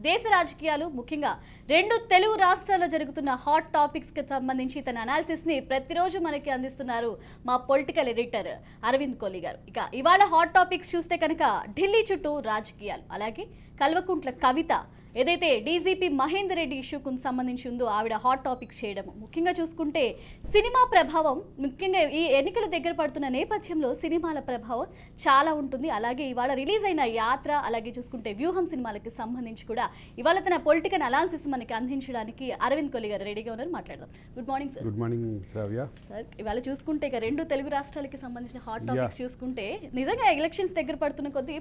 దేశ రాజకీయాలు ముఖ్యంగా రెండు తెలుగు రాష్ట్రాల్లో జరుగుతున్న హాట్ టాపిక్స్ కి సంబంధించి తన అనాలిసిస్ ని ప్రతిరోజు మనకి అందిస్తున్నారు మా పొలిటికల్ ఎడిటర్ అరవింద్ కోహ్లీ గారు. ఇక ఇవాళ హాట్ టాపిక్స్ చూస్తే కనుక ఢిల్లీ చుట్టూ రాజకీయాలు, అలాగే కల్వకుంట్ల కవిత ఏదైతే డీజీపీ మహేందర్ రెడ్డి ఇష్యూకు సంబంధించి ఉందో ఆవిడ హాట్ టాపిక్స్ చేయడం, ముఖ్యంగా చూసుకుంటే సినిమా ప్రభావం, ముఖ్యంగా ఈ ఎన్నికల దగ్గర పడుతున్న నేపథ్యంలో సినిమాల ప్రభావం చాలా ఉంటుంది. అలాగే ఇవాళ రిలీజ్ అయిన యాత్ర, అలాగే చూసుకుంటే వ్యూహం సినిమాలకి సంబంధించి కూడా ఇవాళ తన పొలిటికల్ అనాలిసిస్ మనకి అందించడానికి అరవింద్ కోహ్లీ గారు రెడీగా ఉన్నారు. మాట్లాడదాం. Good morning sir. Good morning Sravya. Sir, ఇవాళ చూసుకుంటే ఇక రెండు తెలుగు రాష్ట్రాలకి సంబంధించిన హాట్ టాపిక్స్ చూసుకుంటే నిజంగా ఎలక్షన్స్ దగ్గర పడుతున్న కొద్దీ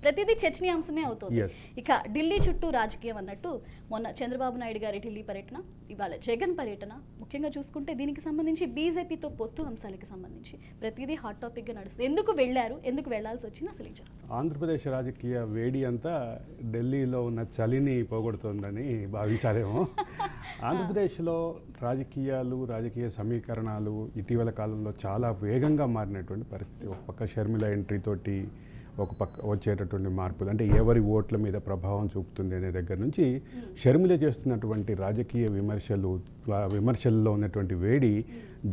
ప్రతిదీ చర్చనీయాంశమే అవుతుంది. ఇక ఢిల్లీ చుట్టూ రాజకీయం అన్నట్టు మొన్న చంద్రబాబు నాయుడు గారి ఢిల్లీ పర్యటన, ఇవాళ జగన్ పర్యటన, ముఖ్యంగా చూసుకుంటే దీనికి సంబంధించి బీజేపీతో పొత్తు అంశాలకు సంబంధించి ప్రతిదీ హాట్ టాపిక్ గా నడుస్తుంది. ఎందుకు వెళ్ళారు, ఎందుకు వెళ్లాల్సి వచ్చింది, అసలు ఆంధ్రప్రదేశ్ రాజకీయ వేడి అంతా ఢిల్లీలో ఉన్న చలిని పోగొడుతోందని భావించాలేమో. ఆంధ్రప్రదేశ్లో రాజకీయాలు, రాజకీయ సమీకరణాలు ఇటీవల కాలంలో చాలా వేగంగా మారినటువంటి పరిస్థితి. ఒక పక్క షర్మిల ఎంట్రీ తోటి ఒక పక్క వచ్చేటటువంటి మార్పులు, అంటే ఎవరి ఓట్ల మీద ప్రభావం చూపుతుంది అనే దగ్గర నుంచి షర్మిల చేస్తున్నటువంటి రాజకీయ విమర్శల్లో ఉన్నటువంటి వేడి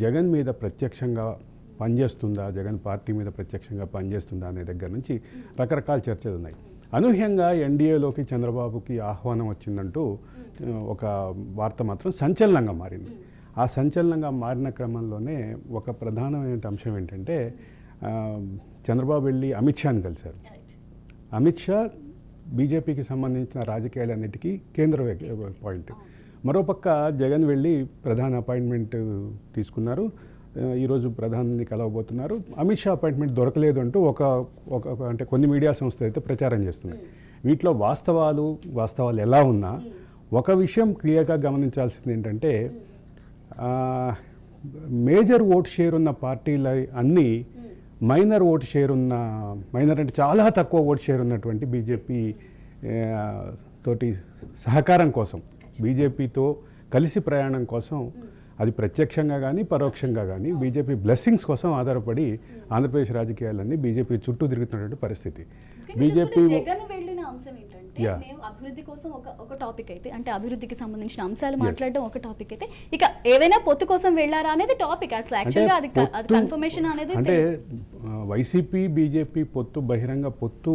జగన్ మీద ప్రత్యక్షంగా పనిచేస్తుందా, జగన్ పార్టీ మీద ప్రత్యక్షంగా పనిచేస్తుందా అనే దగ్గర నుంచి రకరకాల చర్చలు ఉన్నాయి. అనూహ్యంగా ఎన్డీఏలోకి చంద్రబాబుకి ఆహ్వానం వచ్చిందంటూ ఒక వార్త మాత్రం సంచలనంగా మారింది. ఆ సంచలనంగా మారిన క్రమంలోనే ఒక ప్రధానమైన అంశం ఏంటంటే, చంద్రబాబు వెళ్ళి అమిత్ షాని కలిశారు. అమిత్ షా బీజేపీకి సంబంధించిన రాజకీయాలన్నిటికీ కేంద్ర పాయింట్. మరోపక్క జగన్ వెళ్ళి ప్రధాన అపాయింట్మెంట్ తీసుకున్నారు. ఈరోజు ప్రధాని కలవబోతున్నారు. అమిత్ షా అపాయింట్మెంట్ దొరకలేదు అంటూ అంటే కొన్ని మీడియా సంస్థలు అయితే ప్రచారం చేస్తున్నాయి. వీటిలో వాస్తవాలు ఎలా ఉన్నా ఒక విషయం క్లియర్గా గమనించాల్సింది ఏంటంటే, మేజర్ ఓట్ షేర్ ఉన్న పార్టీలు అన్నీ మైనర్ అంటే చాలా తక్కువ ఓట్ షేర్ ఉన్నటువంటి బీజేపీ తోటి సహకారం కోసం, బీజేపీతో కలిసి ప్రయాణం కోసం, అది ప్రత్యక్షంగా కానీ పరోక్షంగా కానీ బీజేపీ బ్లెస్సింగ్స్ కోసం ఆధారపడి ఆంధ్రప్రదేశ్ రాజకీయాలన్నీ బీజేపీ చుట్టూ తిరుగుతున్నటువంటి పరిస్థితి. బీజేపీ అభివృద్ధి కోసం ఒక టాపిక్ అయితే, అంటే అభివృద్ధికి సంబంధించిన అంశాలు మాట్లాడడం ఒక టాపిక్ అయితే, ఇక ఏవైనా పొత్తు కోసం వెళ్ళారా అనేది టాపిక్. అంటే వైసీపీ బీజేపీ పొత్తు, బహిరంగ పొత్తు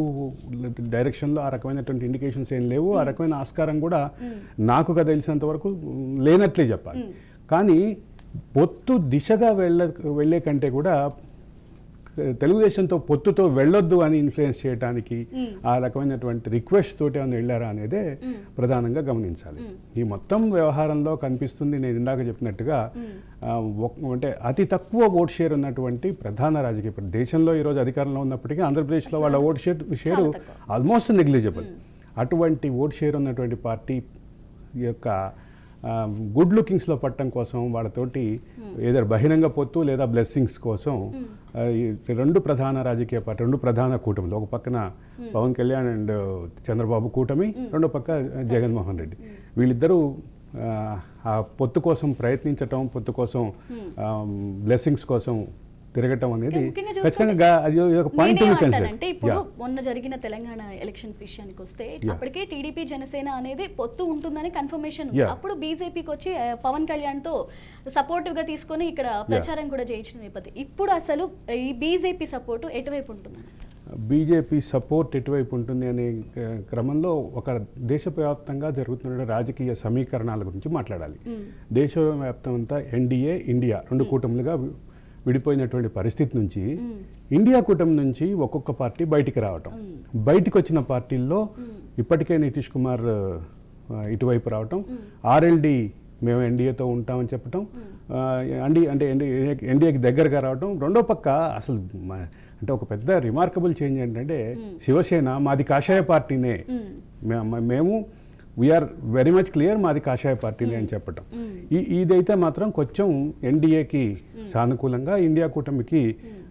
డైరెక్షన్లో ఆ రకమైనటువంటి ఇండికేషన్స్ ఏం లేవు. ఆ రకమైన ఆస్కారం కూడా నాకు తెలిసినంత వరకు లేనట్లే చెప్పాలి. కానీ పొత్తు దిశగా వెళ్ళే కంటే కూడా తెలుగుదేశంతో పొత్తుతో వెళ్ళొద్దు అని ఇన్ఫ్లుయెన్స్ చేయడానికి ఆ రకమైనటువంటి రిక్వెస్ట్ తోటి ఏమైనా వెళ్ళారా అనేదే ప్రధానంగా గమనించాలి. ఈ మొత్తం వ్యవహారంలో కనిపిస్తుంది, నేను ఇందాక చెప్పినట్టుగా, అంటే అతి తక్కువ ఓట్ షేర్ ఉన్నటువంటి ప్రధాన రాజకీయ దేశంలో ఈరోజు అధికారంలో ఉన్నప్పటికీ ఆంధ్రప్రదేశ్లో వాళ్ళ ఓట్ షేరు ఆల్మోస్ట్ నెగ్లిజిబుల్. అటువంటి ఓట్ షేర్ ఉన్నటువంటి పార్టీ యొక్క గుడ్ లుకింగ్స్లో పట్టడం కోసం వాళ్ళతోటి ఏదైనా బహిరంగ పొత్తు లేదా బ్లెస్సింగ్స్ కోసం రెండు ప్రధాన కూటమిలు, ఒక పక్కన పవన్ కళ్యాణ్ అండ్ చంద్రబాబు కూటమి, రెండో పక్క జగన్మోహన్ రెడ్డి, వీళ్ళిద్దరూ ఆ పొత్తు కోసం ప్రయత్నించటం, పొత్తు కోసం బ్లెస్సింగ్స్ కోసం తిరగటం అనేది ఖచ్చితంగా అది ఒక పాయింట్. అంటే ఇప్పుడు మొన్న జరిగిన తెలంగాణ ఎలక్షన్స్ విషయానికి వస్తే అప్పటికే టీడీపీ జనసేన అనేది పొత్తు ఉంటుందని కన్ఫర్మేషన్. అప్పుడు బీజేపీకి వచ్చి పవన్ కళ్యాణ్ తో సపోర్టివ్ గా తీసుకొని ఇక్కడ ప్రచారం కూడా చేయించిన నేపథ్యం. ఇప్పుడు అసలు ఈ బీజేపీ సపోర్టు ఎటువైపు ఉంటుంది? బీజేపీ సపోర్ట్ ఎటువైపు ఉంటుంది అనే క్రమంలో ఒక దేశవ్యాప్తంగా జరుగుతున్న రాజకీయ సమీకరణాల గురించి మాట్లాడాలి. దేశవ్యాప్తంగా ఎన్డీఏ, ఇండియా రెండు కూటములుగా విడిపోయినటువంటి పరిస్థితి నుంచి ఇండియా కూటమి నుంచి ఒక్కొక్క పార్టీ బయటికి రావటం, బయటికి వచ్చిన పార్టీల్లో ఇప్పటికే నితీష్ కుమార్ ఇటువైపు రావటం, ఆర్ఎల్డి మేము ఎన్డీఏతో ఉంటామని చెప్పటం, అంటే ఎన్డీఏకి దగ్గరగా రావటం. రెండో పక్క అసలు అంటే ఒక పెద్ద రిమార్కబుల్ చేంజ్ ఏంటంటే, శివసేన మాది కాషాయ పార్టీనే, మేము వీఆర్ వెరీ మచ్ క్లియర్ మాది కాషాయ పార్టీనే అని చెప్పటం. ఇదైతే మాత్రం కొంచెం ఎన్డీఏకి సానుకూలంగా, ఇండియా కూటమికి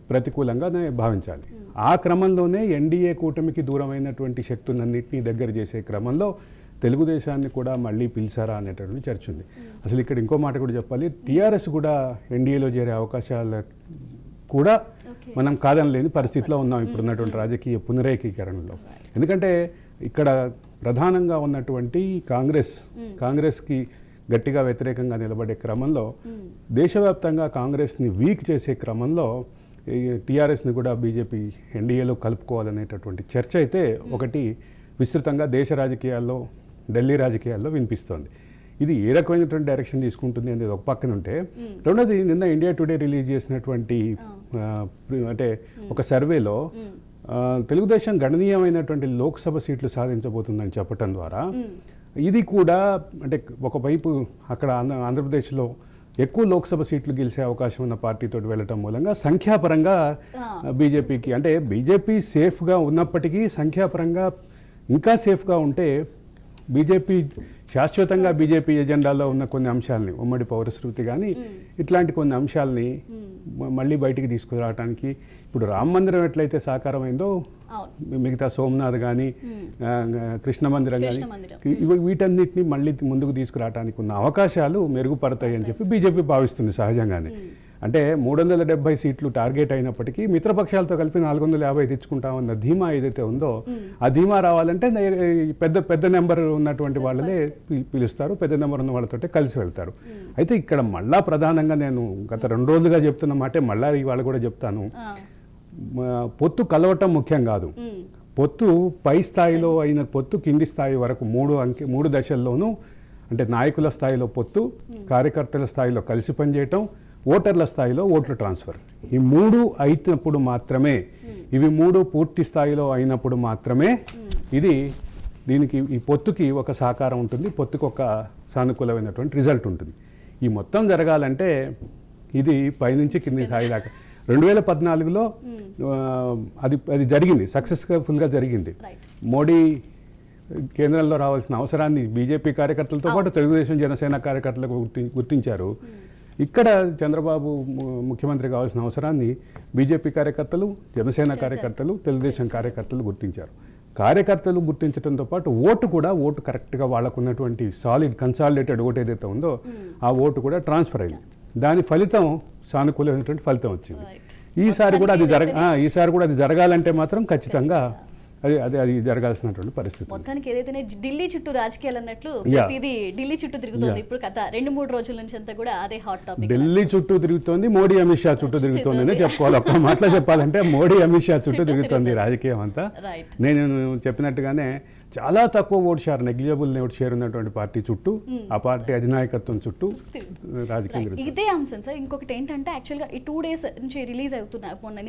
ప్రతికూలంగా భావించాలి. ఆ క్రమంలోనే ఎన్డీఏ కూటమికి దూరమైనటువంటి శక్తులన్నింటినీ దగ్గర చేసే క్రమంలో తెలుగుదేశాన్ని కూడా మళ్ళీ పిలిచారా అనేటటువంటి చర్చ ఉంది. అసలు ఇక్కడ ఇంకో మాట కూడా చెప్పాలి, టీఆర్ఎస్ కూడా ఎన్డీఏలో చేరే అవకాశాలు కూడా మనం కాదనలేని పరిస్థితిలో ఉన్నాం ఇప్పుడున్నటువంటి రాజకీయ పునరేకీకరణలో. ఎందుకంటే ఇక్కడ ప్రధానంగా ఉన్నటువంటి కాంగ్రెస్కి గట్టిగా వ్యతిరేకంగా నిలబడే క్రమంలో దేశవ్యాప్తంగా కాంగ్రెస్ని వీక్ చేసే క్రమంలో టీఆర్ఎస్ని కూడా బీజేపీ ఎన్డీఏలో కలుపుకోవాలనేటటువంటి చర్చ అయితే ఒకటి విస్తృతంగా దేశ రాజకీయాల్లో, ఢిల్లీ రాజకీయాల్లో వినిపిస్తోంది. ఇది ఏ రకమైనటువంటి డైరెక్షన్ తీసుకుంటుంది అనేది ఒక పక్కన ఉంటే, రెండోది నిన్న ఇండియా టుడే రిలీజ్ చేసినటువంటి అంటే ఒక సర్వేలో తెలుగుదేశం గణనీయమైనటువంటి లోక్సభ సీట్లు సాధించబోతుందని చెప్పటం ద్వారా ఇది కూడా అంటే ఒకవైపు అక్కడ ఆంధ్రప్రదేశ్లో ఎక్కువ లోక్సభ సీట్లు గెలిచే అవకాశం ఉన్న పార్టీతో వెళ్ళటం మూలంగా సంఖ్యాపరంగా బీజేపీకి, అంటే బీజేపీ సేఫ్గా ఉన్నప్పటికీ సంఖ్యాపరంగా ఇంకా సేఫ్గా ఉంటే బీజేపీ శాశ్వతంగా బీజేపీ ఎజెండాలో ఉన్న కొన్ని అంశాలని, ఉమ్మడి పౌరస్మృతి కానీ ఇట్లాంటి కొన్ని అంశాలని మళ్ళీ బయటికి తీసుకురావడానికి ఇప్పుడు రామ మందిరం ఎట్లయితే సాకారమైందో మిగతా సోమనాథ్ కానీ కృష్ణ మందిరం కానీ వీటన్నిటిని మళ్ళీ ముందుకు తీసుకురావడానికి ఉన్న అవకాశాలు మెరుగుపడతాయి అని చెప్పి బీజేపీ భావిస్తుంది సహజంగానే. అంటే 370 సీట్లు టార్గెట్ అయినప్పటికీ మిత్రపక్షాలతో కలిపి 450 తెచ్చుకుంటామన్న ధీమా ఏదైతే ఉందో ఆ ధీమా రావాలంటే పెద్ద నెంబర్ ఉన్నటువంటి వాళ్ళనే పిలుస్తారు, పెద్ద నెంబర్ ఉన్న వాళ్ళతో కలిసి వెళ్తారు. అయితే ఇక్కడ మళ్ళా ప్రధానంగా నేను గత 2 రోజులుగా చెప్తున్న మాటే మళ్ళా ఇవాళ కూడా చెప్తాను, పొత్తు కలవటం ముఖ్యం కాదు. పొత్తు పై స్థాయిలో అయిన పొత్తు కింది స్థాయి వరకు 3 దశల్లోనూ, అంటే నాయకుల స్థాయిలో పొత్తు, కార్యకర్తల స్థాయిలో కలిసి పనిచేయటం, ఓటర్ల స్థాయిలో ఓట్ల ట్రాన్స్ఫర్, ఈ 3 అయినప్పుడు మాత్రమే, ఇవి 3 పూర్తి స్థాయిలో అయినప్పుడు మాత్రమే దీనికి ఈ పొత్తుకి ఒక సహకారం ఉంటుంది, పొత్తుకి ఒక సానుకూలమైనటువంటి రిజల్ట్ ఉంటుంది. ఈ మొత్తం జరగాలంటే ఇది పైనుంచి కింది స్థాయి దాకా 2014లో అది జరిగింది, సక్సెస్ఫుల్గా జరిగింది. మోడీ కేంద్రంలో రావాల్సిన అవసరాన్ని బీజేపీ కార్యకర్తలతో పాటు తెలుగుదేశం జనసేన కార్యకర్తలకు గుర్తించారు. ఇక్కడ చంద్రబాబు ముఖ్యమంత్రి కావాల్సిన అవసరాన్ని బీజేపీ కార్యకర్తలు, జనసేన కార్యకర్తలు, తెలుగుదేశం కార్యకర్తలు గుర్తించారు. కార్యకర్తలు గుర్తించడంతో పాటు ఓటు కరెక్ట్గా వాళ్ళకు ఉన్నటువంటి సాలిడ్ కన్సాలిడేటెడ్ ఓటు ఏదైతే ఉందో ఆ ఓటు కూడా ట్రాన్స్ఫర్ అయింది. దాని ఫలితం సానుకూలమైనటువంటి ఫలితం వచ్చింది. ఈసారి కూడా అది జరగాలంటే మాత్రం ఖచ్చితంగా అది జరగాల్సినటువంటి పరిస్థితి. మొత్తానికి ఏదైతే ఢిల్లీ చుట్టూ రాజకీయాలు అన్నట్లు ఇది ఢిల్లీ చుట్టూ తిరుగుతుంది ఇప్పుడు కథ 2-3 రోజుల నుంచి అంతా కూడా అదే హాట్ టాపిక్. ఢిల్లీ చుట్టూ తిరుగుతోంది, మోడీ అమిత్ షా చుట్టూ తిరుగుతోంది అనే చెప్పుకోవాలి. ఒక్క మాటలో చెప్పాలంటే మోడీ అమిత్ షా చుట్టూ తిరుగుతోంది రాజకీయం అంతా. నేను చెప్పినట్టుగానే చాలా తక్కువ vote share, negligible vote share ఉన్నటువంటి పార్టీ చుట్టూ, ఆ పార్టీ అధినాయకత్వం చుట్టూ రాజకీయం. ఇదే అంశం సార్. ఇంకొకటి ఏంటంటే యాక్చువల్గా ఈ 2 days నుంచి రిలీజ్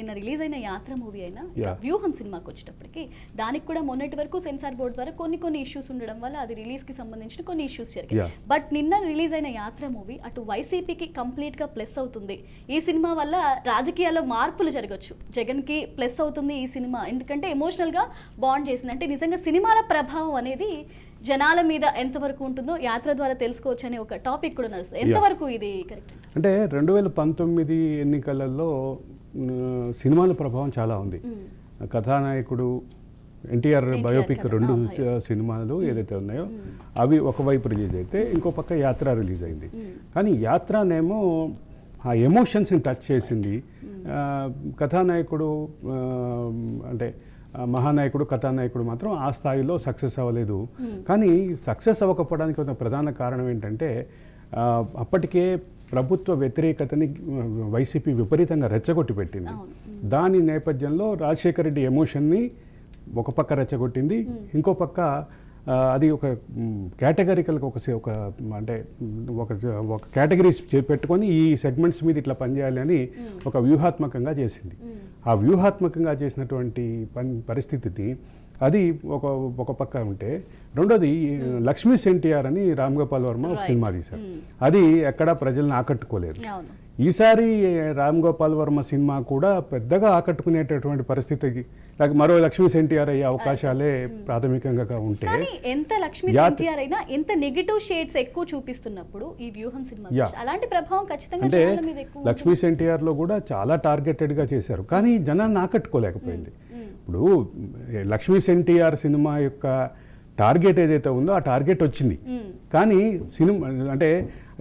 నిన్న రిలీజ్ అయిన యాత్ర మూవీ అయినా వ్యూహం సినిమాకి వచ్చేటప్పటికి దానికి కూడా మొన్నటి వరకు సెన్సార్ బోర్డు ద్వారా కొన్ని ఇష్యూస్ ఉండడం వల్ల అది రిలీజ్ కి సంబంధించిన కొన్ని ఇష్యూస్ జరిగాయి. బట్ నిన్న రిలీజ్ అయిన యాత్ర మూవీ అటు వైసీపీకి కంప్లీట్ గా ప్లస్ అవుతుంది. ఈ సినిమా వల్ల రాజకీయాల్లో మార్పులు జరగచ్చు, జగన్ కి ప్లస్ అవుతుంది ఈ సినిమా. ఎందుకంటే ఎమోషనల్ గా బాండ్ చేసింది. అంటే నిజంగా సినిమాల ప్రభావం అనేది జనాల మీద ఎంతవరకు ఉంటుందో యాత్ర ద్వారా తెలుసుకోవచ్చు అనే ఒక టాపిక్ కూడా నడుస్తుంది. ఎంతవరకు ఇది కరెక్ట్? అంటే 2019 ఎన్నికలలో సినిమాల ప్రభావం చాలా ఉంది. కథానాయకుడు ఎన్టీఆర్ బయోపిక్ 2 సినిమాలు ఏదైతే ఉన్నాయో అవి ఒకవైపు రిలీజ్ అయితే ఇంకో పక్క యాత్ర రిలీజ్ అయింది. కానీ యాత్రనేమో ఆ ఎమోషన్స్ని టచ్ చేసింది. కథానాయకుడు అంటే మహానాయకుడు, కథానాయకుడు మాత్రం ఆ స్థాయిలో సక్సెస్ అవ్వలేదు. కానీ సక్సెస్ అవ్వకపోవడానికి ఒక ప్రధాన కారణం ఏంటంటే అప్పటికే ప్రభుత్వ వ్యతిరేకతని వైసీపీ విపరీతంగా రెచ్చగొట్టి పెట్టింది. దాని నేపథ్యంలో రాజశేఖర రెడ్డి ఎమోషన్ని ఒక పక్క రెచ్చగొట్టింది, ఇంకో పక్క అది ఒక కేటగిరికల్గా ఒక అంటే ఒక కేటగిరీస్ పెట్టుకొని ఈ సెగ్మెంట్స్ మీద ఇట్లా పనిచేయాలి అని ఒక వ్యూహాత్మకంగా చేసింది. ఆ వ్యూహాత్మకంగా చేసినటువంటి పరిస్థితిని అది ఒక పక్క ఉంటే, రెండోది లక్ష్మీస్ ఎన్టీఆర్ అని రామ్ గోపాల్ వర్మ ఒక సినిమా తీశారు. అది ఎక్కడా ప్రజల్ని ఆకట్టుకోలేదు. ఈసారి రామ్ గోపాల్ వర్మ సినిమా కూడా పెద్దగా ఆకట్టుకునేటటువంటి పరిస్థితికి మరో లక్ష్మీస్ ఎన్టీఆర్ అయ్యే అవకాశాలే ప్రాథమికంగా ఉంటే, ఎంత లక్ష్మీస్ ఎన్టీఆర్ అయినా ఎంత నెగటివ్ షేడ్స్ ఎక్కువ చూపిస్తున్నప్పుడు ఈ వ్యూహం సినిమా అలాంటి ప్రభావం ఖచ్చితంగా జనాల మీద ఎక్కువ. లక్ష్మీస్ ఎన్టీఆర్ లో కూడా చాలా టార్గెటెడ్ గా చేశారు, కానీ జనాన్ని ఆకట్టుకోలేకపోయింది. ఇప్పుడు లక్ష్మీస్ ఎన్టీఆర్ సినిమా యొక్క టార్గెట్ ఏదైతే ఉందో ఆ టార్గెట్ వచ్చింది. కానీ సినిమా అంటే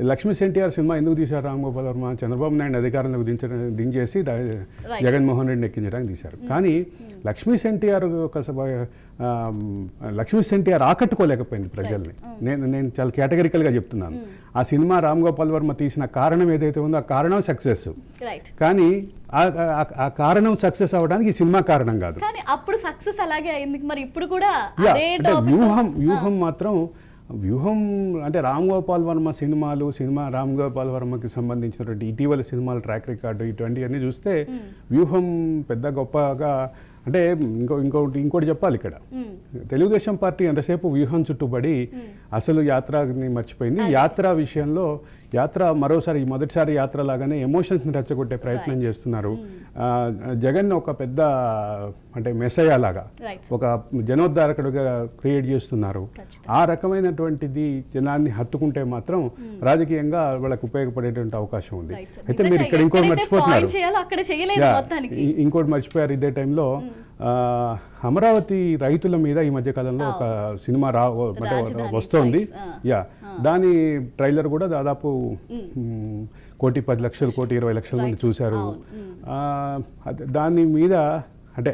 లక్ష్మీ ఎన్టీఆర్ సినిమా ఎందుకు తీశారు రామ్ గోపాల్ వర్మ? చంద్రబాబు నాయుడు అధికారంలోకి దించేసి జగన్మోహన్ రెడ్డిని ఎక్కించడానికి తీశారు. కానీ లక్ష్మీ ఎన్టీఆర్ లక్ష్మీ ఎన్టీఆర్ ఆకట్టుకోలేకపోయింది ప్రజల్ని. నేను చాలా కేటగిరికల్గా చెప్తున్నాను. ఆ సినిమా రామ్ గోపాల్ వర్మ తీసిన కారణం ఏదైతే ఉందో ఆ కారణం సక్సెస్. కానీ ఆ కారణం సక్సెస్ అవ్వడానికి ఈ సినిమా కారణం కాదు. అప్పుడు సక్సెస్ అలాగే అయింది. మరి ఇప్పుడు కూడా వ్యూహం మాత్రం వ్యూహం అంటే రామ్ గోపాల్ వర్మ సినిమా రామ్ గోపాల్ వర్మకి సంబంధించినటువంటి ఇటీవల సినిమాల ట్రాక్ రికార్డు ఇటువంటివన్నీ చూస్తే వ్యూహం పెద్ద గొప్పగా అంటే ఇంకోటి చెప్పాలి ఇక్కడ. తెలుగుదేశం పార్టీ ఎంతసేపు వ్యూహం చుట్టుబడి అసలు యాత్రని మర్చిపోయింది. యాత్ర విషయంలో మరోసారి మొదటిసారి యాత్ర లాగానే ఎమోషన్స్ని రెచ్చగొట్టే ప్రయత్నం చేస్తున్నారు. జగన్ ఒక పెద్ద అంటే మెస్సయ్య లాగా ఒక జనోద్ధారకుడుగా క్రియేట్ చేస్తున్నారు. ఆ రకమైనటువంటిది జనాన్ని హత్తుకుంటే మాత్రం రాజకీయంగా వాళ్ళకి ఉపయోగపడేటువంటి అవకాశం ఉంది. అయితే మీరు ఇక్కడ ఇంకోటి మర్చిపోతున్నారు, ఇంకోటి మర్చిపోయారు. ఇదే టైంలో అమరావతి రైతుల మీద ఈ మధ్యకాలంలో ఒక సినిమా వస్తోంది. దాని ట్రైలర్ కూడా దాదాపు 1,10,00,000 1,20,00,000 మంది చూశారు. దాని మీద అంటే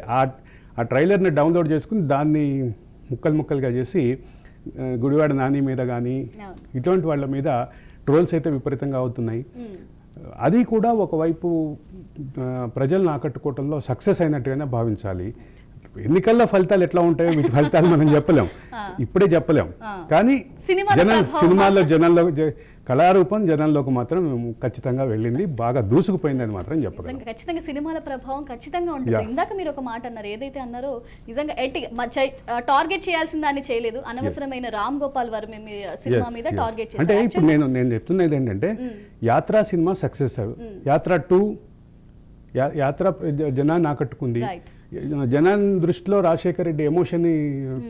ఆ ట్రైలర్ని డౌన్లోడ్ చేసుకుని దాన్ని ముక్కలుగా చేసి గుడివాడ నాని మీద కానీ ఇటువంటి వాళ్ళ మీద ట్రోల్స్ అయితే విపరీతంగా అవుతున్నాయి. అది కూడా ఒకవైపు ప్రజలను ఆకట్టుకోవడంలో సక్సెస్ అయినట్టుగానే భావించాలి. ఎన్నికల్లో ఫలితాలు ఎట్లా ఉంటాయో వీటి ఫలితాలు మనం ఇప్పుడే చెప్పలేం. కానీ జనంలో కళారూపం జనంలోకి మాత్రం ఖచ్చితంగా వెళ్ళింది, బాగా దూసుకుపోయింది అని మాత్రం చెప్పగలం. ఖచ్చితంగా సినిమాల ప్రభావం ఖచ్చితంగా ఉంటుంది. ఇందాక మీరు ఒక మాట అన్నారు, ఏదైతే అన్నారో నిజంగా టార్గెట్ చేయాల్సిన దాన్ని చేయలేదు. అనవసరమైన రామ్ గోపాల్ వర్మ సినిమా మీద టార్గెట్ అంటే ఇప్పుడు నేను చెప్తున్నది ఏంటంటే యాత్ర సినిమా సక్సెస్. యాత్ర జనాన్ని ఆకట్టుకుంది. జనాన్ని దృష్టిలో రాజశేఖర్ రెడ్డి ఎమోషన్ని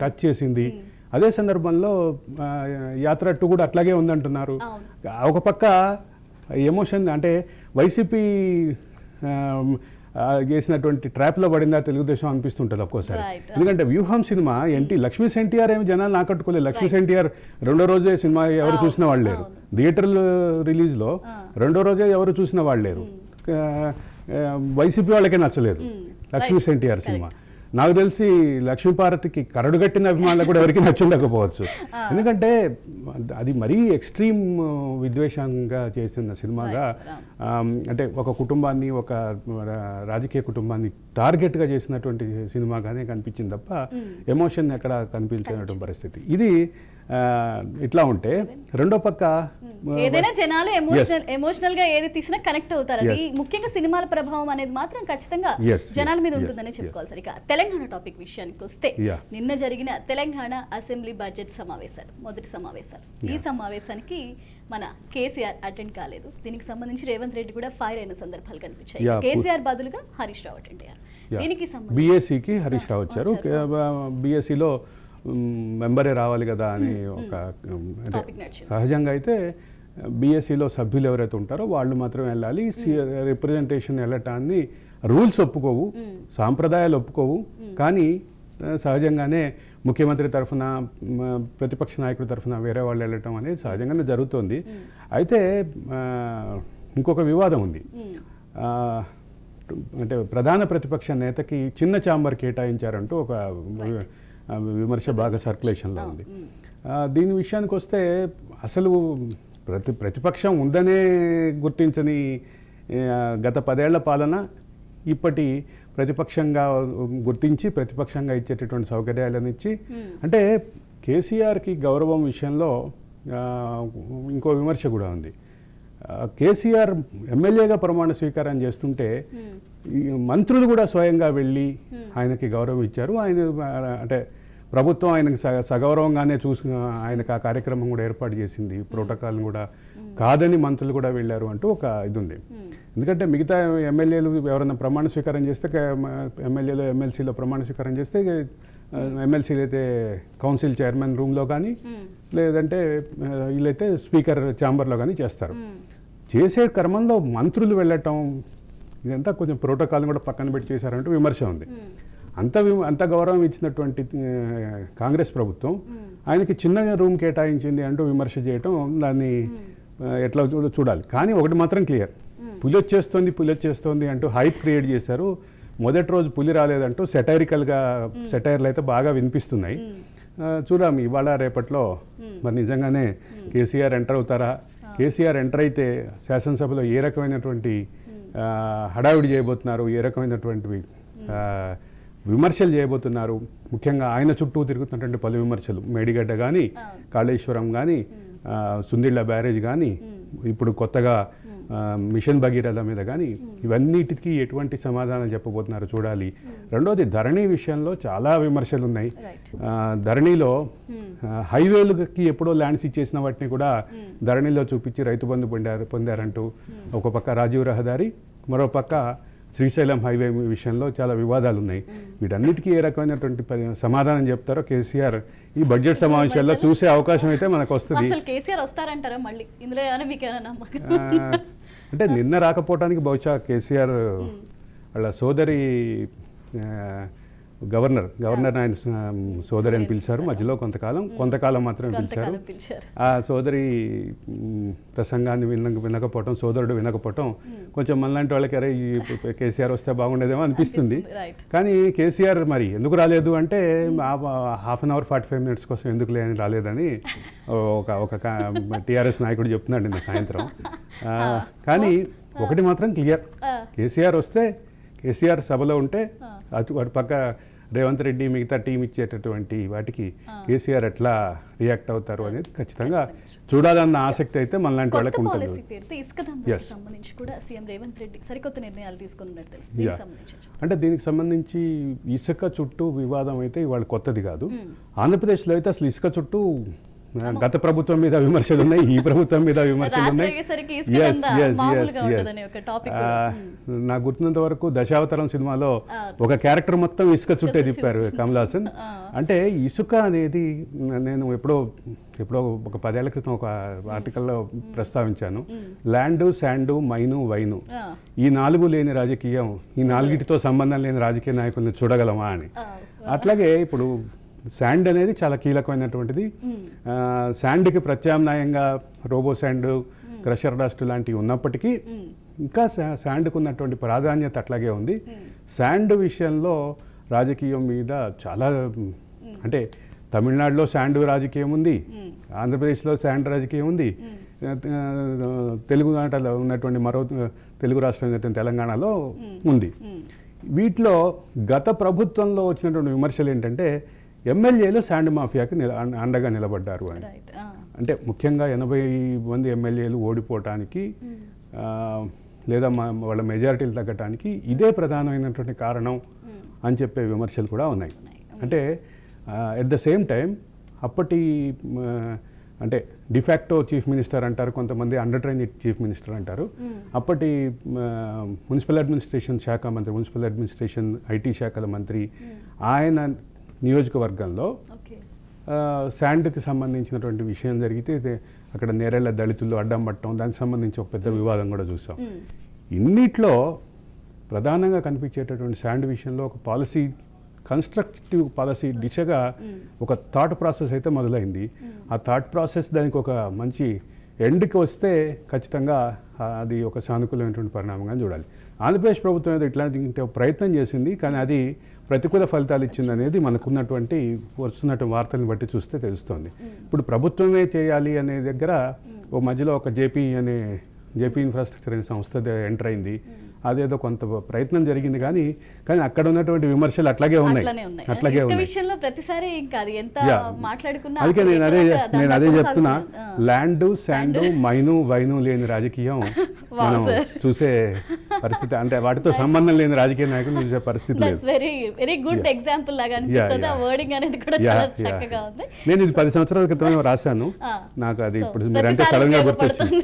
టచ్ చేసింది. అదే సందర్భంలో యాత్ర 2 కూడా అట్లాగే ఉందంటున్నారు. ఒక పక్క ఎమోషన్ అంటే వైసీపీ చేసినటువంటి ట్రాప్లో పడిందా తెలుగుదేశం అనిపిస్తుంటుంది ఒక్కోసారి. ఎందుకంటే వ్యూహం సినిమా లక్ష్మీ ఎన్టీఆర్ ఏమి జనాన్ని ఆకట్టుకోలేదు. లక్ష్మీ ఎన్టీఆర్ రెండో రోజే సినిమా ఎవరు చూసిన వాళ్ళు లేరు. థియేటర్ రిలీజ్లో రెండో రోజే ఎవరు చూసిన వాళ్ళు లేరు. వైసీపీ వాళ్ళకే నచ్చలేదు లక్ష్మీ ఎన్టీఆర్ సినిమా. నాకు తెలిసి లక్ష్మీపార్వతికి కరడుగట్టిన అభిమానులు కూడా ఎవరికి నచ్చుండకపోవచ్చు. ఎందుకంటే అది మరీ ఎక్స్ట్రీమ్ విద్వేషంగా చేసిన సినిమాగా అంటే ఒక కుటుంబాన్ని ఒక రాజకీయ కుటుంబాన్ని టార్గెట్గా చేసినటువంటి సినిమాగానే కనిపించింది తప్ప ఎమోషన్ ఎక్కడ కనిపించినటువంటి పరిస్థితి. ఇది ఇట్లా ఉంటే రెండో పక్క ఏదైనా జనాలు ఎమోషనల్ గా ఏది తీసినా కనెక్ట్ అవుతారు. అది ముఖ్యంగా సినిమాల ప్రభావం అనేది మాత్రం ఖచ్చితంగా జనాల మీద ఉంటుందని చెప్పుకోవాలి. సరిగా తెలంగాణ టాపిక్ విషయానికి వస్తే నిన్న జరిగిన తెలంగాణ అసెంబ్లీ బడ్జెట్ సమావేశాలు, మొదటి సమావేశాలు. ఈ సమావేశానికి మన కేసీఆర్ అటెండ్ కాలేదు. దీనికి సంబంధించి రేవంత్ రెడ్డి కూడా ఫైర్ అయిన సందర్భాలు కనిపించాయి. కేసీఆర్ బదులుగా హరీష్ రావు అటెండ్ అయ్యారు. దీనికి బీఎస్సీకి హరీష్ రావు వచ్చారు. బీఎస్సీలో మెంబరే రావాలి కదా అని ఒక సహజంగా అయితే బీఎస్సీలో సభ్యులు ఎవరైతే ఉంటారో వాళ్ళు మాత్రం వెళ్ళాలి. రిప్రజెంటేషన్ వెళ్ళటాన్ని రూల్స్ ఒప్పుకోవు, సాంప్రదాయాలు ఒప్పుకోవు. కానీ సహజంగానే ముఖ్యమంత్రి తరఫున ప్రతిపక్ష నాయకుడి తరఫున వేరే వాళ్ళు వెళ్ళటం అనేది సహజంగానే జరుగుతుంది. అయితే ఇంకొక వివాదం ఉంది. అంటే ప్రధాన ప్రతిపక్ష నేతకి చిన్న ఛాంబర్ కేటాయించారంటూ ఒక విమర్శ బాగా సర్క్యులేషన్లో ఉంది. దీని విషయానికి వస్తే అసలు ప్రతిపక్షం ఉందనే గుర్తించని గత 10 ఏళ్ల పాలన ఇప్పటి ప్రతిపక్షంగా గుర్తించి ప్రతిపక్షంగా ఇచ్చేటటువంటి సౌకర్యాలను ఇచ్చి అంటే కేసీఆర్కి గౌరవం విషయంలో ఇంకో విమర్శ కూడా ఉంది. కేసీఆర్ ఎమ్మెల్యేగా ప్రమాణ స్వీకారం చేస్తుంటే మంత్రులు కూడా స్వయంగా వెళ్ళి ఆయనకి గౌరవం ఇచ్చారు. ఆయన అంటే ప్రభుత్వం ఆయనకి సగౌరవంగానే ఆయనకు ఆ కార్యక్రమం కూడా ఏర్పాటు చేసింది. ప్రోటోకాల్ని కూడా కాదని మంత్రులు కూడా వెళ్ళారు అంటూ ఒక ఇది ఉంది. ఎందుకంటే మిగతా ఎమ్మెల్యేలు ఎవరైనా ప్రమాణ స్వీకారం చేస్తే ఎమ్మెల్యేలు ఎమ్మెల్సీలో ప్రమాణ స్వీకారం చేస్తే ఎమ్మెల్సీలు అయితే కౌన్సిల్ చైర్మన్ రూమ్లో కానీ లేదంటే వీళ్ళైతే స్పీకర్ ఛాంబర్లో కానీ చేస్తారు. చేసే క్రమంలో మంత్రులు వెళ్ళటం ఇదంతా కొంచెం ప్రోటోకాల్ని కూడా పక్కన పెట్టి చేశారంటూ విమర్శ ఉంది. అంత గౌరవం ఇచ్చినటువంటి కాంగ్రెస్ ప్రభుత్వం ఆయనకి చిన్న రూమ్ కేటాయించింది అంటూ విమర్శ చేయటం, దాన్ని ఎట్లా చూడాలి. కానీ ఒకటి మాత్రం క్లియర్, పులి వచ్చేస్తోంది అంటూ హైప్ క్రియేట్ చేశారు. మొదటి రోజు పులి రాలేదంటూ సెటైర్లు అయితే బాగా వినిపిస్తున్నాయి. చూడాం ఇవాళ రేపట్లో మరి నిజంగానే కేసీఆర్ ఎంటర్ అవుతారా, కేసీఆర్ ఎంటర్ అయితే శాసనసభలో ఏ రకమైనటువంటి హడావిడి చేయబోతున్నారు, ఏ రకమైనటువంటి విమర్శలు చేయబోతున్నారు. ముఖ్యంగా ఆయన చుట్టూ తిరుగుతున్నటువంటి పలు విమర్శలు, మేడిగడ్డ కానీ, కాళేశ్వరం కానీ, సుందిళ్ళ బ్యారేజ్ కానీ, ఇప్పుడు కొత్తగా మిషన్ భగీరథ మీద కానీ, ఇవన్నిటికీ ఎటువంటి సమాధానం చెప్పబోతున్నారు చూడాలి. రెండోది ధరణి విషయంలో చాలా విమర్శలు ఉన్నాయి. ధరణిలో హైవేలకి ఎప్పుడో ల్యాండ్స్ ఇచ్చేసిన వాటిని కూడా ధరణిలో చూపించి రైతు బంధు పొందారంటూ ఒక పక్క రాజీవ్ రహదారి, మరో పక్క శ్రీశైలం హైవే విషయంలో చాలా వివాదాలు ఉన్నాయి. వీటన్నిటికీ ఏ రకమైనటువంటి సమాధానం చెప్తారో కేసీఆర్ ఈ బడ్జెట్ సమావేశాల్లో చూసే అవకాశం అయితే మనకు వస్తుంది. అంటే నిన్న రాకపోవడానికి బహుశా కేసీఆర్ వాళ్ళ సోదరి గవర్నర్ ఆయన సోదరి అని పిలిచారు. మధ్యలో కొంతకాలం మాత్రమే పిలిచారు. ఆ సోదరి ప్రసంగాన్ని వినకపోవటం, సోదరుడు వినకపోవటం కొంచెం మనలాంటి వాళ్ళకి అరే ఈ కేసీఆర్ వస్తే బాగుండేదేమో అనిపిస్తుంది. కానీ కేసీఆర్ మరి ఎందుకు రాలేదు అంటే హాఫ్ అన్ అవర్ 45 minutes కోసం ఎందుకు లేని రాలేదని ఒక టీఆర్ఎస్ నాయకుడు చెప్తున్నాడు నిన్న సాయంత్రం. కానీ ఒకటి మాత్రం క్లియర్, కేసీఆర్ వస్తే, కేసీఆర్ సభలో ఉంటే అటు పక్క రేవంత్ రెడ్డి మిగతా టీం ఇచ్చేటటువంటి వాటికి కేసీఆర్ ఎట్లా రియాక్ట్ అవుతారు అనేది ఖచ్చితంగా చూడాలన్న ఆసక్తి అయితే మనలాంటి వాళ్ళకి ఉంటుంది. అంటే దీనికి సంబంధించి ఇసుక చుట్టూ వివాదం అయితే ఇవాళ కొత్తది కాదు. ఆంధ్రప్రదేశ్లో అయితే అసలు ఇసుక చుట్టూ గత ప్రభుత్వం మీద విమర్శలు ఉన్నాయి, ఈ ప్రభుత్వం మీద విమర్శలు ఉన్నాయి. నాకు గుర్తున్నంత వరకు దశావతారం సినిమాలో ఒక క్యారెక్టర్ మొత్తం ఇసుక చుట్టే తిప్పారు కమల్ హాసన్. అంటే ఇసుక అనేది నేను ఎప్పుడో ఒక 10 ఏళ్ల క్రితం ఒక ఆర్టికల్లో ప్రస్తావించాను. ల్యాండ్, శాండ్, మైను, వైను, ఈ 4 లేని రాజకీయం, ఈ 4టితో సంబంధం లేని రాజకీయ నాయకుల్ని చూడగలమా అని. అట్లాగే ఇప్పుడు శాండ్ అనేది చాలా కీలకమైనటువంటిది. శాండ్కి ప్రత్యామ్నాయంగా రోబో శాండ్, క్రషర్ డస్ట్ లాంటివి ఉన్నప్పటికీ ఇంకా శాండ్కు ఉన్నటువంటి ప్రాధాన్యత అట్లాగే ఉంది. శాండ్ విషయంలో రాజకీయం మీద చాలా, అంటే తమిళనాడులో శాండ్ రాజకీయం ఉంది, ఆంధ్రప్రదేశ్లో శాండ్ రాజకీయం ఉంది, తెలుగు నాటలో ఉన్నటువంటి మరో తెలుగు రాష్ట్రం తెలంగాణలో ఉంది. వీటిలో గత ప్రభుత్వంలో వచ్చినటువంటి విమర్శలు ఏంటంటే ఎమ్మెల్యేలు శాండ్ మాఫియాకి అండగా నిలబడ్డారు అని. అంటే ముఖ్యంగా 80 మంది ఎమ్మెల్యేలు ఓడిపోవటానికి లేదా వాళ్ళ మెజారిటీలు తగ్గటానికి ఇదే ప్రధానమైనటువంటి కారణం అని చెప్పే విమర్శలు కూడా ఉన్నాయి. అంటే ఎట్ ద సేమ్ టైం అప్పటి అంటే డిఫాక్టో చీఫ్ మినిస్టర్ అంటారు, కొంతమంది అండర్ ట్రైన్ చీఫ్ మినిస్టర్ అంటారు. అప్పటి మున్సిపల్ అడ్మినిస్ట్రేషన్ శాఖ మంత్రి, మున్సిపల్ అడ్మినిస్ట్రేషన్ ఐటీ శాఖల మంత్రి, ఆయన నియోజకవర్గంలో శాండ్కి సంబంధించినటువంటి విషయం జరిగితే అక్కడ నేరేళ్ల దళితులు అడ్డం పట్టడం, దానికి సంబంధించి ఒక పెద్ద వివాదం కూడా చూసాం. ఇన్నిట్లో ప్రధానంగా కనిపించేటటువంటి శాండ్ విషయంలో ఒక పాలసీ, కన్స్ట్రక్టివ్ పాలసీ దిశగా ఒక థాట్ ప్రాసెస్ అయితే మొదలైంది. ఆ థాట్ ప్రాసెస్ దానికి ఒక మంచి ఎండ్కి వస్తే ఖచ్చితంగా అది ఒక సానుకూలమైనటువంటి పరిణామంగా చూడాలి. ఆంధ్రప్రదేశ్ ప్రభుత్వం ఏదో ఇట్లాంటి ప్రయత్నం చేసింది, కానీ అది ప్రతికూల ఫలితాలు ఇచ్చింది అనేది మనకున్నటువంటి వస్తున్నటువంటి వార్తలను బట్టి చూస్తే తెలుస్తోంది. ఇప్పుడు ప్రభుత్వమే చేయాలి అనే దగ్గర ఓ మధ్యలో ఒక జేపీ ఇన్ఫ్రాస్ట్రక్చర్ అనే సంస్థ ఎంటర్ అయింది. అదేదో కొంత ప్రయత్నం జరిగింది, కానీ అక్కడ ఉన్నటువంటి విమర్శలు అట్లాగే ఉన్నాయి. అందుకే నేను అదే చెప్తున్నా, ల్యాండ్, శాండ్, మైను, వైను లేని రాజకీయం మనం చూసే పరిస్థితి, అంటే వాటితో సంబంధం లేని రాజకీయ నాయకులు చూసే పరిస్థితి లేదు. నేను ఇది 10 సంవత్సరాల క్రితమే రాశాను, నాకు అది ఇప్పుడు మీరంటే సడన్ గా గుర్తొచ్చింది.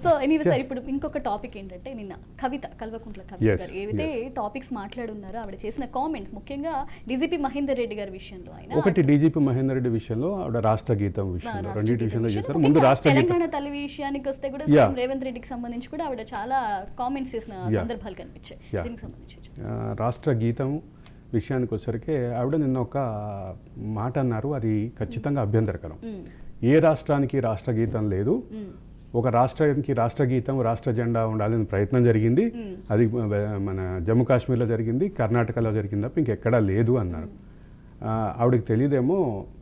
సో ఇప్పుడు ఇంకొక టాపిక్ ఏంటంటే, నిన్న కల్వకుంట్ల కవిత గారు ఏవైతే టాపిక్స్ మాట్లాడున్నారో ఆవిడ చేసిన కామెంట్స్, ముఖ్యంగా డీజీపీ మహేందర్ రెడ్డి గారి విషయంలో, ఒకటి డీజీపీ మహేందర్ రెడ్డి విషయంలో, ఆవిడ రాష్ట్ర గీతం విషయంలో, రెండింటి విషయంలో చేస్తారు. ముందు రాష్ట్ర తెలంగాణ తల్లి విషయానికి వస్తే కూడా రేవంత్ రెడ్డికి సంబంధించి కూడా ఆవిడ చాలా కామెంట్స్ చేసిన సందర్భాలు కనిపించాయి. దీనికి సంబంధించి రాష్ట్ర గీతం విషయానికి వచ్చేసరికి ఆవిడ నిన్న ఒక మాట అన్నారు, అది ఖచ్చితంగా అభ్యంతరకరం. ఏ రాష్ట్రానికి రాష్ట్ర గీతం లేదు. ఒక రాష్ట్రానికి రాష్ట్ర గీతం రాష్ట్ర జెండా ఉండాలని ప్రయత్నం జరిగింది. అది మన జమ్మూ కాశ్మీర్లో జరిగింది, కర్ణాటకలో జరిగింది తప్ప ఇంకెక్కడా లేదు అన్నారు. ఆవిడకి తెలియదేమో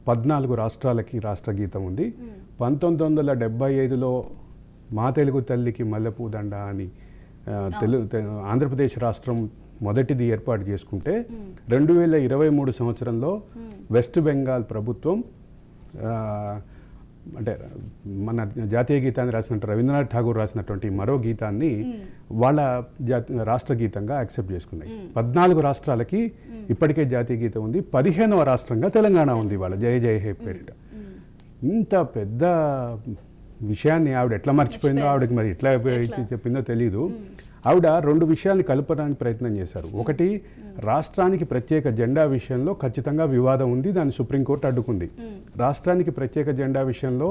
14 రాష్ట్రాలకి రాష్ట్ర గీతం ఉంది. 1975లో మా తెలుగు తల్లికి మల్లెపూ దండ అని ఆంధ్రప్రదేశ్ రాష్ట్రం మొదటిది ఏర్పాటు చేసుకుంటే 2023 సంవత్సరంలో వెస్ట్ బెంగాల్ ప్రభుత్వం అంటే మన జాతీయ గీతాన్ని రాసినట్టు రవీంద్రనాథ్ ఠాగూర్ రాసినటువంటి మరో గీతాన్ని వాళ్ళ రాష్ట్ర గీతంగా యాక్సెప్ట్ చేసుకున్నాయి. 14 రాష్ట్రాలకి ఇప్పటికే జాతీయ గీతం ఉంది. 15వ రాష్ట్రంగా తెలంగాణ ఉంది వాళ్ళ జయ జయ హే పేరిట. ఇంత పెద్ద విషయాన్ని ఆవిడ ఎట్లా మర్చిపోయిందో, ఆవిడకి మరి ఎట్లా చెప్పిందో తెలియదు. ఆవిడ 2 విషయాన్ని కలపడానికి ప్రయత్నం చేశారు. ఒకటి, రాష్ట్రానికి ప్రత్యేక జెండా విషయంలో ఖచ్చితంగా వివాదం ఉంది, దాన్ని సుప్రీంకోర్టు అడ్డుకుంది. రాష్ట్రానికి ప్రత్యేక జెండా విషయంలో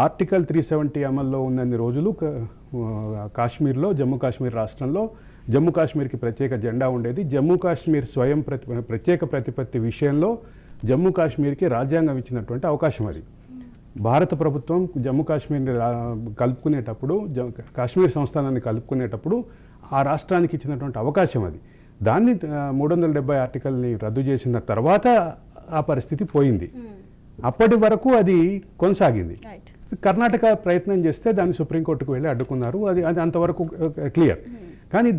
ఆర్టికల్ 370 అమల్లో ఉన్నన్ని రోజులు కాశ్మీర్లో జమ్మూ కాశ్మీర్ రాష్ట్రంలో జమ్మూ కాశ్మీర్కి ప్రత్యేక జెండా ఉండేది. జమ్మూ కాశ్మీర్ స్వయం ప్రత్యేక ప్రతిపత్తి విషయంలో జమ్మూ కాశ్మీర్కి రాజ్యాంగం ఇచ్చినటువంటి అవకాశం అది. భారత ప్రభుత్వం జమ్మూ కాశ్మీర్ని కలుపుకునేటప్పుడు కాశ్మీర్ సంస్థానాన్ని కలుపుకునేటప్పుడు ఆ రాష్ట్రానికి ఇచ్చినటువంటి అవకాశం అది. దాన్ని 370 ఆర్టికల్ని రద్దు చేసిన తర్వాత ఆ పరిస్థితి పోయింది. అప్పటి వరకు అది కొనసాగింది. కర్ణాటక ప్రయత్నం చేస్తే దాన్ని సుప్రీంకోర్టుకు వెళ్ళి అడ్డుకున్నారు. అది అంతవరకు క్లియర్. కానీ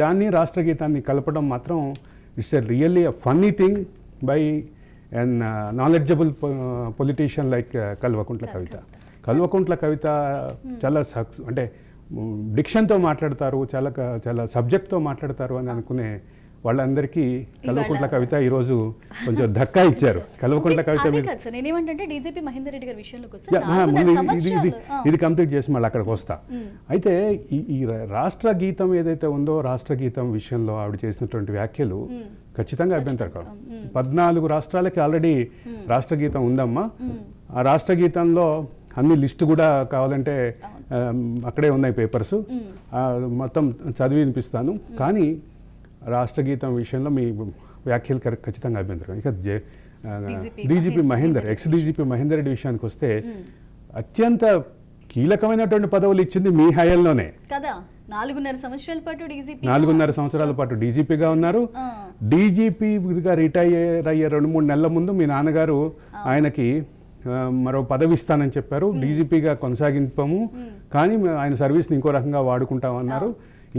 దాన్ని రాష్ట్ర గీతాన్ని కలపడం మాత్రం it's really a funny thing by and knowledgeable politician like Kalvakuntla Kavitha. Kalvakuntla Kavitha చాలా అంటే డిక్షన్తో మాట్లాడతారు, చాలా సబ్జెక్ట్తో మాట్లాడతారు అని అనుకునే వాళ్ళందరికీ కల్వకుంట్ల కవిత ఈరోజు కొంచెం ధక్కా ఇచ్చారు. కల్వకుంట్ల కవిత ఇది కంప్లీట్ చేసి మళ్ళీ అక్కడికి వస్తా. అయితే ఈ రాష్ట్ర గీతం ఏదైతే ఉందో, రాష్ట్ర గీతం విషయంలో ఆవిడ చేసినటువంటి వ్యాఖ్యలు ఖచ్చితంగా అభ్యంతరకరం. 14 రాష్ట్రాలకి ఆల్రెడీ రాష్ట్ర గీతం ఉందమ్మా. ఆ రాష్ట్ర గీతంలో అన్ని లిస్టు కూడా కావాలంటే అక్కడే ఉన్నాయి పేపర్స్, మొత్తం చదివి వినిపిస్తాను. కానీ రాష్ట్ర గీతం విషయంలో మీ వ్యాఖ్యలు ఖచ్చితంగా అభ్యంతరం. ఇక DGP Mahender, X DGP Mahender Reddy విషయానికి వస్తే అత్యంత కీలకమైనటువంటి పదవులు ఇచ్చింది మీ హయాంలోనే కదా. 4.5 సంవత్సరాల పాటు డీజీపీగా ఉన్నారు. డీజీపీగా రిటైర్ అయ్యే 2-3 నెలల ముందు మీ నాన్నగారు ఆయనకి మరో పదవి ఇస్తానని చెప్పారు. డీజీపీగా కొనసాగింపము, కానీ ఆయన సర్వీస్ని ఇంకో రకంగా వాడుకుంటామన్నారు.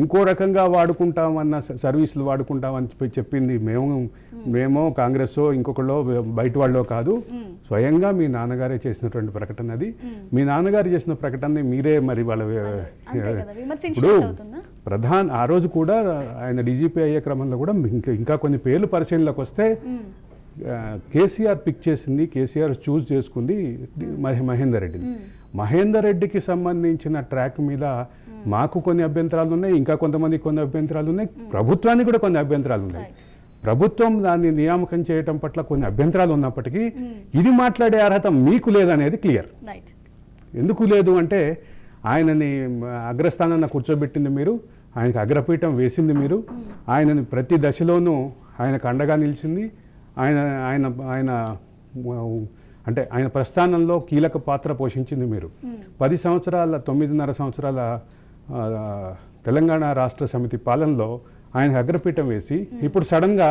ఇంకో రకంగా వాడుకుంటామన్న సర్వీసులు వాడుకుంటామని చెప్పింది మేమో కాంగ్రెస్ ఇంకొకళ్ళో బయట వాళ్ళో కాదు, స్వయంగా మీ నాన్నగారే చేసినటువంటి ప్రకటన అది. మీ నాన్నగారు చేసిన ప్రకటనని మీరే మరి వాళ్ళ ఇప్పుడు ఆ రోజు కూడా ఆయన డీజీపీ అయ్యే క్రమంలో కూడా ఇంకా కొన్ని పేర్లు పరిశీలనలోకి వస్తే కేసీఆర్ పిక్ చేసింది, కేసీఆర్ చూస్ చేసుకుంది మహేందర్ రెడ్డిని. మహేందర్ రెడ్డికి సంబంధించిన ట్రాక్ మీద మాకు కొన్ని అభ్యంతరాలు ఉన్నాయి, ఇంకా కొంతమందికి కొన్ని అభ్యంతరాలు ఉన్నాయి, ప్రభుత్వానికి కూడా కొన్ని అభ్యంతరాలు ఉన్నాయి. ప్రభుత్వం దాన్ని నియామకం చేయటం పట్ల కొన్ని అభ్యంతరాలు ఉన్నప్పటికీ ఇది మాట్లాడే అర్హత మీకు లేదనేది క్లియర్. ఎందుకు లేదు అంటే ఆయనని అగ్రస్థానాన్ని కూర్చోబెట్టింది మీరు, ఆయనకు అగ్రపీఠం వేసింది మీరు, ఆయనని ప్రతి దశలోనూ ఆయనకు అండగా నిలిచింది. ఆయన అంటే ఆయన ప్రస్థానంలో కీలక పాత్ర పోషించింది మీరు. 9.5 సంవత్సరాల తెలంగాణ రాష్ట్ర సమితి పాలనలో ఆయన అగ్రపీఠం వేసి ఇప్పుడు సడన్గా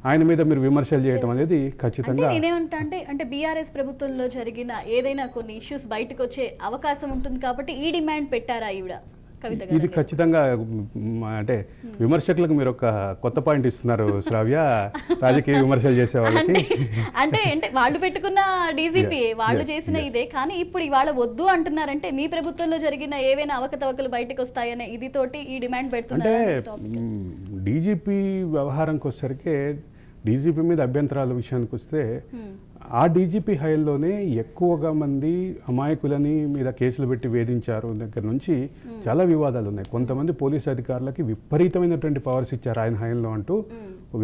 ఆయన మీద మీరు విమర్శలు చేయడం అనేది ఖచ్చితంగా అంటే బీఆర్ఎస్ ప్రభుత్వంలో జరిగిన ఏదైనా కొన్ని ఇష్యూస్ బయటకు వచ్చే అవకాశం ఉంటుంది కాబట్టి ఈ డిమాండ్ పెట్టారా ఈవిడ? ఇది ఖచ్చితంగా అంటే విమర్శకులకు మీరు ఒక కొత్త పాయింట్ ఇస్తున్నారు శ్రావ్య, రాజకీయ విమర్శలు చేసే వాళ్ళకి. అంటే వాళ్ళు పెట్టుకున్న డీజీపీ వాళ్ళు చేసిన ఇదే, కానీ ఇప్పుడు ఇవాళ వద్దు అంటున్నారంటే మీ ప్రభుత్వంలో జరిగిన ఏవైనా అవకతవకలు బయటకు వస్తాయనే ఇది తోటి ఈ డిమాండ్ పెడుతున్నారు. అంటే డీజీపీ వ్యవహారంకి వచ్చేసరికి డీజీపీ మీద అభ్యంతరాల విషయానికి వస్తే ఆ డీజీపీ హైల్లోనే ఎక్కువగా మంది అమాయకులని మీద కేసులు పెట్టి వేధించారు దగ్గర నుంచి చాలా వివాదాలు ఉన్నాయి. కొంతమంది పోలీసు అధికారులకి విపరీతమైనటువంటి పవర్స్ ఇచ్చారు ఆయన హైల్లో అంటూ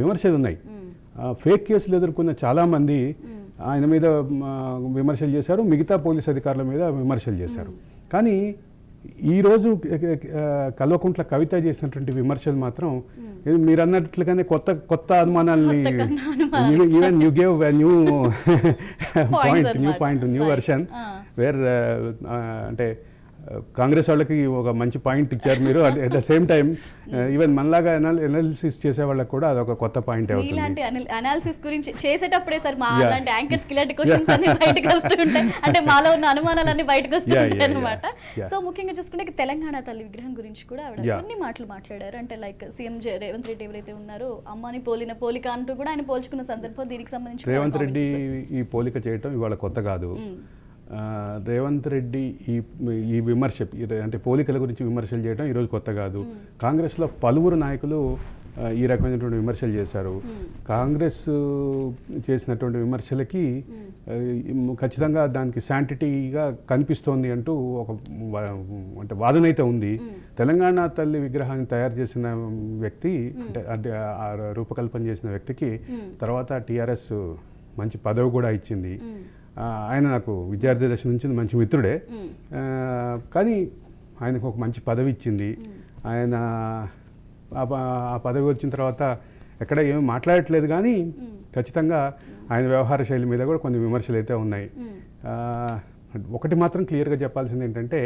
విమర్శలు ఉన్నాయి. ఫేక్ కేసులు ఎదుర్కొన్న చాలామంది ఆయన మీద విమర్శలు చేశారు, మిగతా పోలీసు అధికారుల మీద విమర్శలు చేశారు. కానీ ఈరోజు కల్వకుంట్ల కవిత చేసినటువంటి విమర్శలు మాత్రం మీరు అన్నట్లుగానే కొత్త కొత్త అనుమానాలని, even you gave new point new version where అంటే కాంగ్రెస్ వాళ్ళకి ఒక మంచి పాయింట్ ఇచ్చారు మీరు. At the same time even మనలాగా అనాలిసిస్ చేసే వాళ్ళకి కూడా అదొక కొత్త పాయింట్ అవుతుంది. ఇలాంటి అనాలిసిస్ గురించి చేసేటప్పుడే సార్ మా అలాంటి యాంకర్స్ కి ఇలాంటి క్వశ్చన్స్ అన్ని బయటకు వస్తుంటాయి, అంటే మాలో ఉన్న అనుమానాలన్నీ బయటకు వస్తుంటాయి అనమాట. సో ముఖ్యంగా చూసుకుంటే తెలంగాణ తల్లి విగ్రహం గురించి కూడా ఆవిడ కొన్ని మాటలు మాట్లాడారు. అంటే లైక్ సీఎం రేవంత్ రెడ్డి ఎవరైతే ఉన్నారో అమ్మని పోలిన పోలిక అంటూ కూడా ఆయన పోల్చుకున్న సందర్భం, దీనికి సంబంధించి రేవంత్ రెడ్డి ఈ పోలిక చేయటం ఇవాళ కొత్త కాదు. రేవంత్ రెడ్డి ఈ విమర్శ అంటే పోలికల గురించి విమర్శలు చేయడం ఈరోజు కొత్త కాదు. కాంగ్రెస్లో పలువురు నాయకులు ఈ రకమైనటువంటి విమర్శలు చేశారు. కాంగ్రెస్ చేసినటువంటి విమర్శలకి ఖచ్చితంగా దానికి శాంటిటీగా కనిపిస్తోంది అంటూ ఒక అంటే వాదన అయితే ఉంది. తెలంగాణ తల్లి విగ్రహాన్ని తయారు చేసిన వ్యక్తి, అంటే ఆ రూపకల్పన చేసిన వ్యక్తికి తర్వాత టీఆర్ఎస్ మంచి పదవి కూడా ఇచ్చింది. ఆయన నాకు విద్యార్థి దశ నుంచి మంచి మిత్రుడే, కానీ ఆయనకు ఒక మంచి పదవి ఇచ్చింది. ఆయన ఆ పదవి వచ్చిన తర్వాత ఎక్కడ ఏమీ మాట్లాడట్లేదు, కానీ ఖచ్చితంగా ఆయన వ్యవహార శైలి మీద కూడా కొన్ని విమర్శలు అయితే ఉన్నాయి. ఒకటి మాత్రం క్లియర్గా చెప్పాల్సింది ఏంటంటే,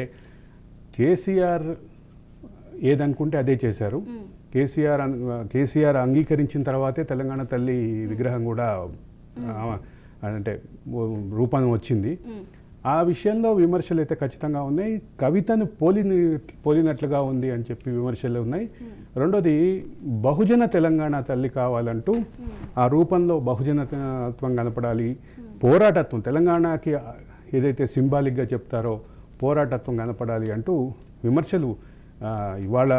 కేసీఆర్ ఏదనుకుంటే అదే చేశారు. కేసీఆర్ అంగీకరించిన తర్వాతే తెలంగాణ తల్లి విగ్రహం కూడా అంటే రూపం వచ్చింది. ఆ విషయంలో విమర్శలు అయితే ఖచ్చితంగా ఉన్నాయి. కవితను పోలినట్లుగా ఉంది అని చెప్పి విమర్శలు ఉన్నాయి. రెండోది, బహుజన తెలంగాణ తల్లి కావాలంటూ ఆ రూపంలో బహుజనత్వం కనపడాలి, పోరాటత్వం, తెలంగాణకి ఏదైతే సింబాలిక్గా చెప్తారో పోరాటత్వం కనపడాలి అంటూ విమర్శలు ఇవాళ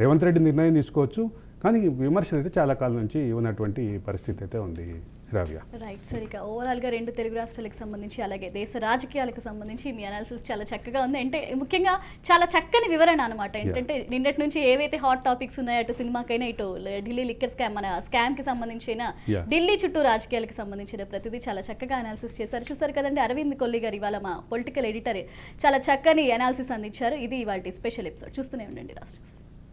రేవంత్ రెడ్డి నిర్ణయం తీసుకోవచ్చు, కానీ విమర్శలు అయితే చాలా కాలం నుంచి ఉన్నటువంటి పరిస్థితి అయితే ఉంది. శ్రావ్య రైట్ సార్, ఇక ఓవరాల్గా రెండు తెలుగు రాష్ట్రాలకు సంబంధించి అలాగే దేశ రాజకీయాలకు సంబంధించి మీ అనాలిసిస్ చాలా చక్కగా ఉంది. అంటే ముఖ్యంగా చాలా చక్కని వివరణ అనమాట. ఏంటంటే నిన్నటి నుంచి ఏవైతే హాట్ టాపిక్స్ ఉన్నాయో, అటు సినిమాకైనా ఇటు ఢిల్లీ లిక్కర్ స్కామ్, మన స్కామ్కి సంబంధించిన ఢిల్లీ చుట్టూ రాజకీయాలకు సంబంధించిన ప్రతిదీ చాలా చక్కగా అనాలిసిస్ చేశారు. చూసారు కదండి, అరవింద్ కొల్లి గారు ఇవాళ మా పొలిటికల్ ఎడిటర్ చాలా చక్కని అనాలిసిస్ అందించారు. ఇది ఇవాళ స్పెషల్ ఎపిసోడ్. చూస్తూనే ఉండండి రాష్ట్ర.